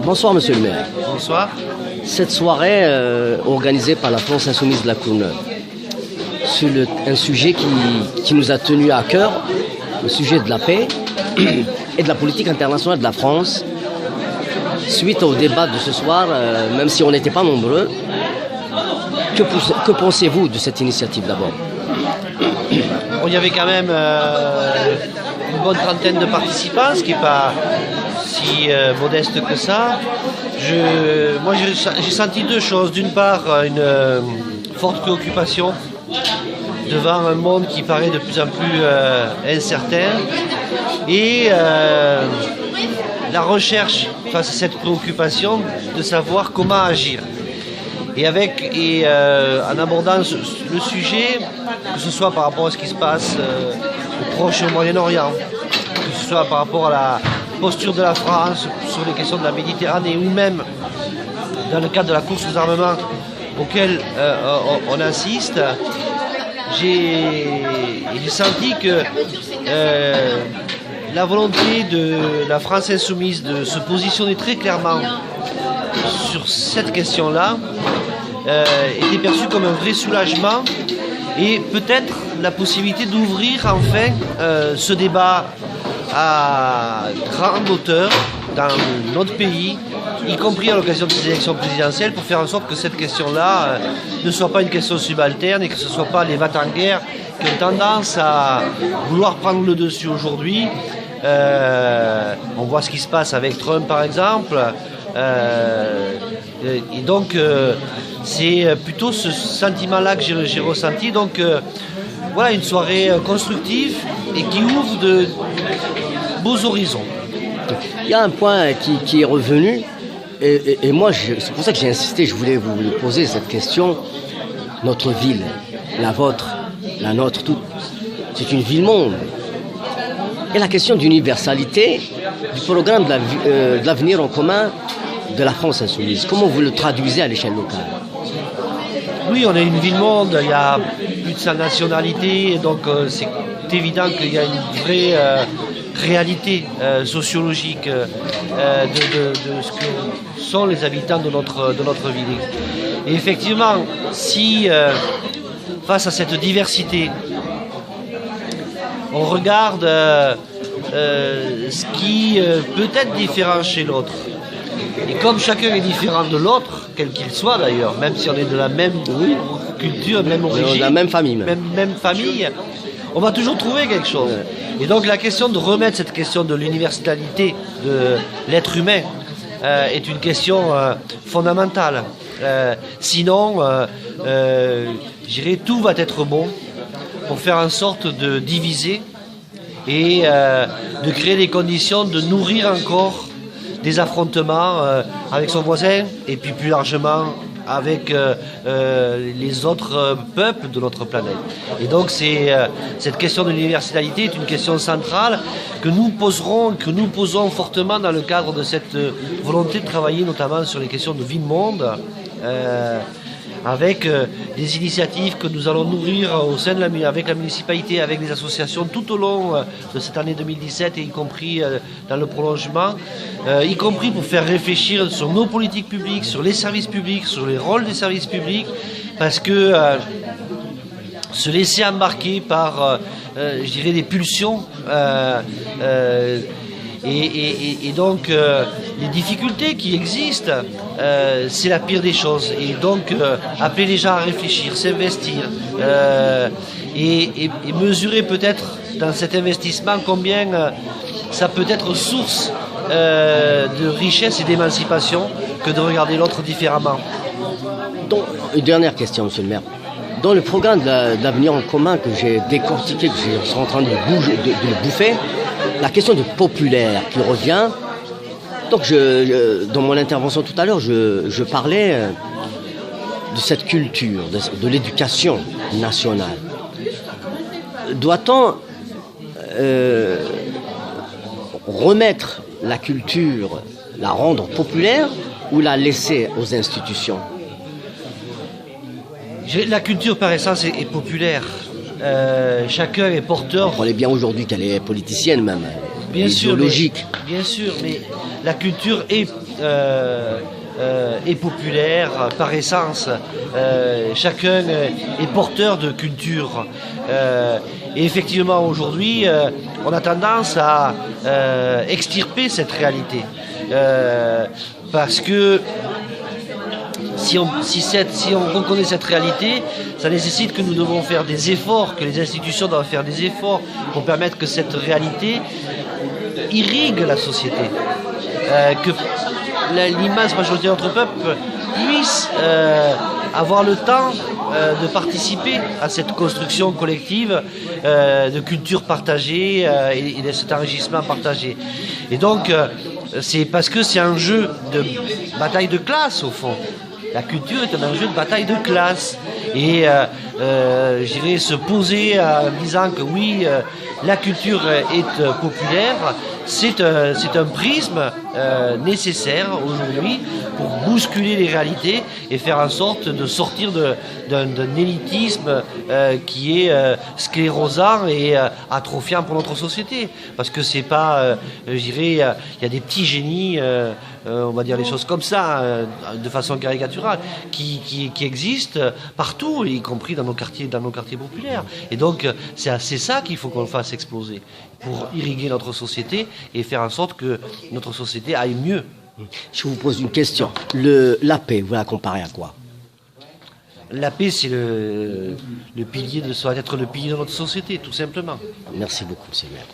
Bonsoir Monsieur le maire. Bonsoir. Cette soirée organisée par la France Insoumise de la Courneuve sur un sujet qui nous a tenu à cœur, le sujet de la paix et de la politique internationale de la France. Suite au débat de ce soir, même si on n'était pas nombreux, que pensez-vous de cette initiative d'abord? Il y avait quand même une bonne trentaine de participants, ce qui n'est pas si modeste que ça. Moi j'ai senti deux choses. D'une part, une forte préoccupation devant un monde qui paraît de plus en plus incertain, et la recherche face à cette préoccupation de savoir comment agir. Et en abordant le sujet, que ce soit par rapport à ce qui se passe au Proche et au Moyen-Orient, que ce soit par rapport à la posture de la France sur les questions de la Méditerranée, ou même dans le cadre de la course aux armements auquel on assiste, j'ai senti que la volonté de la France Insoumise de se positionner très clairement sur cette question-là était perçue comme un vrai soulagement, et peut-être la possibilité d'ouvrir enfin ce débat à grande hauteur dans notre pays, y compris à l'occasion de ces élections présidentielles, pour faire en sorte que cette question-là ne soit pas une question subalterne et que ce ne soit pas les va-t-en-guerre qui ont tendance à vouloir prendre le dessus aujourd'hui. On voit ce qui se passe avec Trump par exemple. Et donc c'est plutôt ce sentiment-là que j'ai ressenti. Donc voilà, une soirée constructive et qui ouvre de beaux horizons. Il y a un point qui est revenu, et moi c'est pour ça que j'ai insisté, je voulais vous poser cette question. Notre ville, la vôtre, la nôtre, toute, c'est une ville-monde. Et la question d'universalité du programme de l'avenir en commun de la France Insoumise, comment vous le traduisez à l'échelle locale? Oui, on est une ville-monde, il y a plus de 100 nationalités, et donc c'est évident qu'il y a une vraie réalité sociologique de ce que sont les habitants de notre ville. Et effectivement, si face à cette diversité, on regarde ce qui peut être différent chez l'autre, et comme chacun est différent de l'autre, quel qu'il soit d'ailleurs, même si on est de la même culture, même origine, de la même famille, même famille, on va toujours trouver quelque chose. Et donc la question de remettre cette question de l'universalité de l'être humain est une question fondamentale. Sinon, je dirais, tout va être bon pour faire en sorte de diviser et de créer des conditions de nourrir encore des affrontements avec son voisin, et puis plus largement avec les autres peuples de notre planète. Et donc cette question de l'universalité est une question centrale que nous posons fortement dans le cadre de cette volonté de travailler notamment sur les questions de vie-monde, avec des initiatives que nous allons nourrir au sein avec la municipalité, avec les associations tout au long de cette année 2017, et y compris dans le prolongement, y compris pour faire réfléchir sur nos politiques publiques, sur les services publics, sur les rôles des services publics, parce que se laisser embarquer par, je dirais, des pulsions et donc les difficultés qui existent, c'est la pire des choses. Et donc appeler les gens à réfléchir, s'investir, et mesurer peut-être dans cet investissement combien ça peut être source de richesse et d'émancipation que de regarder l'autre différemment. Donc, une dernière question, monsieur le maire. Dans le programme de l'avenir en commun que j'ai décortiqué, que je suis en train de le bouffer, la question du populaire qui revient. Donc, dans mon intervention tout à l'heure, je parlais de cette culture, de l'éducation nationale. Doit-on remettre la culture, la rendre populaire, ou la laisser aux institutions? La culture par essence est populaire. Chacun est porteur. On est bien aujourd'hui qu'elle est politicienne même. idéologique. Bien sûr, mais la culture est populaire par essence. Chacun est porteur de culture. Et effectivement, aujourd'hui, on a tendance à extirper cette réalité. Parce que si on reconnaît cette réalité, ça nécessite que nous devons faire des efforts, que les institutions doivent faire des efforts pour permettre que cette réalité irrigue la société. Que l'immense majorité de notre peuple puisse avoir le temps de participer à cette construction collective de culture partagée et de cet enrichissement partagé. Et donc, c'est parce que c'est un jeu de bataille de classe, au fond. La culture est un enjeu de bataille de classe. Et j'irais se poser en disant que oui, la culture est populaire. C'est un prisme nécessaire aujourd'hui pour bousculer les réalités et faire en sorte de sortir d'un élitisme qui est sclérosant et atrophiant pour notre société. Parce que c'est pas, je dirais, il y a des petits génies, on va dire les choses comme ça, de façon caricaturale, qui existent partout, y compris dans nos quartiers populaires. Et donc, c'est ça qu'il faut qu'on fasse exploser pour irriguer notre société et faire en sorte que notre société aille mieux. Je vous pose une question. La paix, vous la comparez à quoi? La paix, c'est le pilier ça va être le pilier de notre société, tout simplement. Merci beaucoup, monsieur le maire.